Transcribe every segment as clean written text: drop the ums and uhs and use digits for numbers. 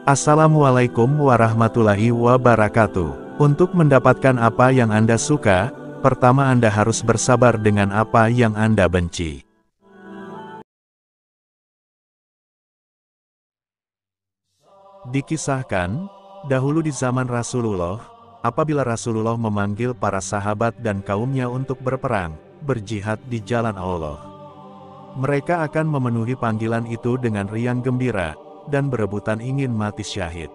Assalamualaikum warahmatullahi wabarakatuh. Untuk mendapatkan apa yang Anda suka, pertama Anda harus bersabar dengan apa yang Anda benci. Dikisahkan, dahulu di zaman Rasulullah, apabila Rasulullah memanggil para sahabat dan kaumnya untuk berperang, berjihad di jalan Allah, mereka akan memenuhi panggilan itu dengan riang gembira, dan berebutan ingin mati syahid.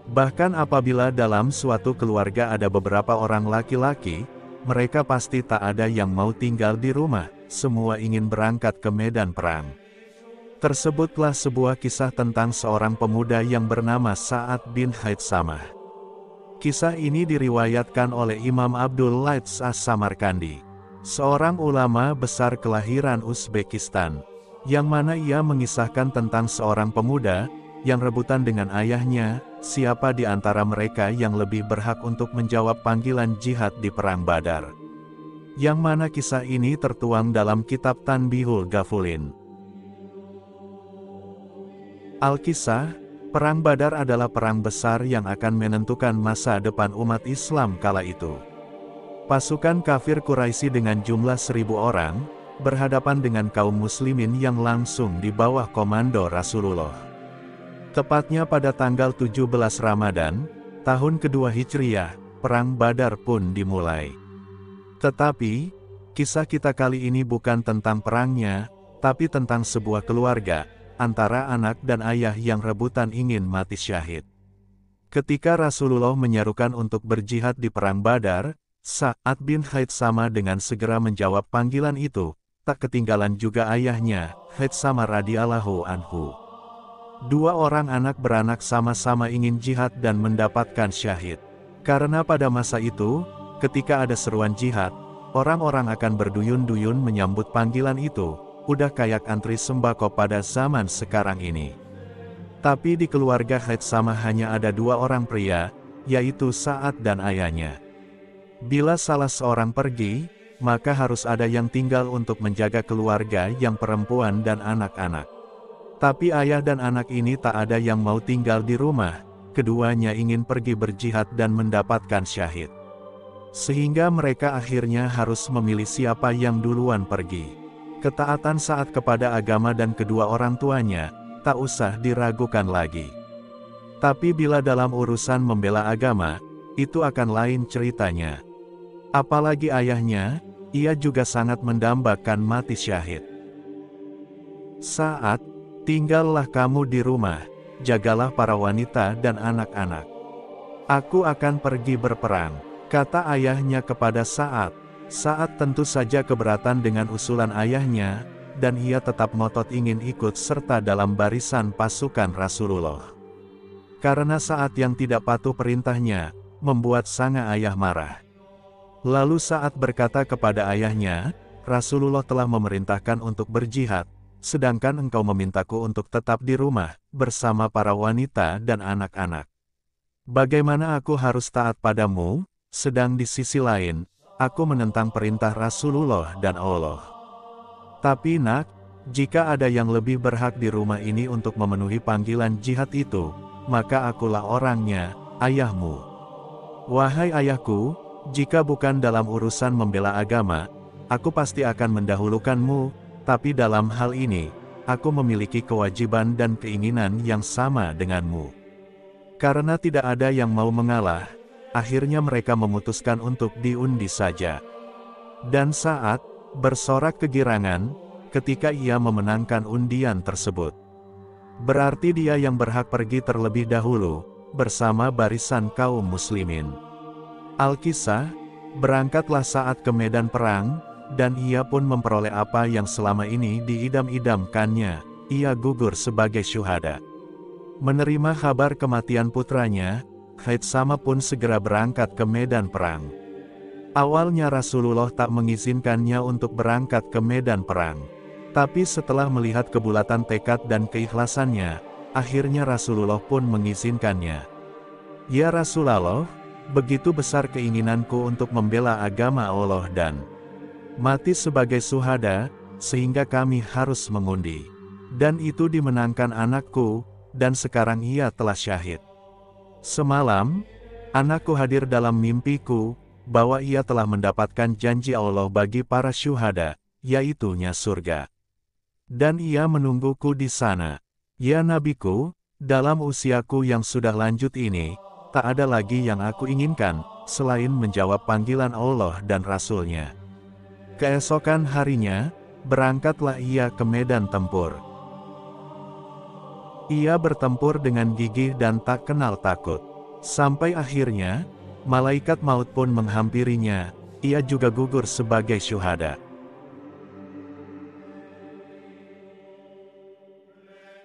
Bahkan apabila dalam suatu keluarga ada beberapa orang laki-laki, mereka pasti tak ada yang mau tinggal di rumah, semua ingin berangkat ke medan perang. Tersebutlah sebuah kisah tentang seorang pemuda yang bernama Sa'ad bin Haitsamah. Kisah ini diriwayatkan oleh Imam Abdul Laits As-Samarkandi, seorang ulama besar kelahiran Uzbekistan, yang mana ia mengisahkan tentang seorang pemuda yang rebutan dengan ayahnya, siapa di antara mereka yang lebih berhak untuk menjawab panggilan jihad di Perang Badar. Yang mana kisah ini tertuang dalam kitab Tanbihul Ghafulin. Al-Kisah, Perang Badar adalah perang besar yang akan menentukan masa depan umat Islam kala itu. Pasukan kafir Quraisy dengan jumlah 1.000 orang, berhadapan dengan kaum muslimin yang langsung di bawah komando Rasulullah. Tepatnya pada tanggal 17 Ramadan, tahun kedua Hijriyah, Perang Badar pun dimulai. Tetapi, kisah kita kali ini bukan tentang perangnya, tapi tentang sebuah keluarga, antara anak dan ayah yang rebutan ingin mati syahid. Ketika Rasulullah menyerukan untuk berjihad di Perang Badar, Sa'ad bin Haitsamah dengan segera menjawab panggilan itu. Tak ketinggalan juga ayahnya, Haitsamah radhiyallahu anhu. Dua orang anak beranak sama-sama ingin jihad dan mendapatkan syahid. Karena pada masa itu, ketika ada seruan jihad, orang-orang akan berduyun-duyun menyambut panggilan itu, udah kayak antri sembako pada zaman sekarang ini. Tapi di keluarga Haitsamah hanya ada dua orang pria, yaitu Sa'ad dan ayahnya. Bila salah seorang pergi, maka harus ada yang tinggal untuk menjaga keluarga yang perempuan dan anak-anak. Tapi ayah dan anak ini tak ada yang mau tinggal di rumah, keduanya ingin pergi berjihad dan mendapatkan syahid. Sehingga mereka akhirnya harus memilih siapa yang duluan pergi. Ketaatan Sa'ad kepada agama dan kedua orang tuanya, tak usah diragukan lagi. Tapi bila dalam urusan membela agama, itu akan lain ceritanya. Apalagi ayahnya, ia juga sangat mendambakan mati syahid. Sa'ad, tinggallah kamu di rumah, jagalah para wanita dan anak-anak. Aku akan pergi berperang, kata ayahnya kepada Sa'ad. Sa'ad tentu saja keberatan dengan usulan ayahnya, dan ia tetap ngotot ingin ikut serta dalam barisan pasukan Rasulullah. Karena Sa'ad yang tidak patuh perintahnya, membuat sang ayah marah. Lalu Sa'ad berkata kepada ayahnya, Rasulullah telah memerintahkan untuk berjihad, sedangkan engkau memintaku untuk tetap di rumah, bersama para wanita dan anak-anak. Bagaimana aku harus taat padamu, sedang di sisi lain, aku menentang perintah Rasulullah dan Allah. Tapi nak, jika ada yang lebih berhak di rumah ini untuk memenuhi panggilan jihad itu, maka akulah orangnya, ayahmu. Wahai ayahku, jika bukan dalam urusan membela agama, aku pasti akan mendahulukanmu, tapi dalam hal ini, aku memiliki kewajiban dan keinginan yang sama denganmu. Karena tidak ada yang mau mengalah, akhirnya mereka memutuskan untuk diundi saja. Dan Sa'ad bersorak kegirangan ketika ia memenangkan undian tersebut. Berarti dia yang berhak pergi terlebih dahulu, bersama barisan kaum muslimin. Al-Kisah, berangkatlah Sa'ad ke medan perang, dan ia pun memperoleh apa yang selama ini diidam-idamkannya, ia gugur sebagai syuhada. Menerima kabar kematian putranya, Haitsamah pun segera berangkat ke medan perang. Awalnya Rasulullah tak mengizinkannya untuk berangkat ke medan perang. Tapi setelah melihat kebulatan tekad dan keikhlasannya, akhirnya Rasulullah pun mengizinkannya. Ya Rasulullah, begitu besar keinginanku untuk membela agama Allah dan mati sebagai syuhada, sehingga kami harus mengundi. Dan itu dimenangkan anakku, dan sekarang ia telah syahid. Semalam, anakku hadir dalam mimpiku, bahwa ia telah mendapatkan janji Allah bagi para syuhada, yaitu-nya surga. Dan ia menungguku di sana. Ya Nabiku, dalam usiaku yang sudah lanjut ini, tak ada lagi yang aku inginkan, selain menjawab panggilan Allah dan Rasul-Nya. Keesokan harinya, berangkatlah ia ke medan tempur. Ia bertempur dengan gigih dan tak kenal takut. Sampai akhirnya, malaikat maut pun menghampirinya, ia juga gugur sebagai syuhada.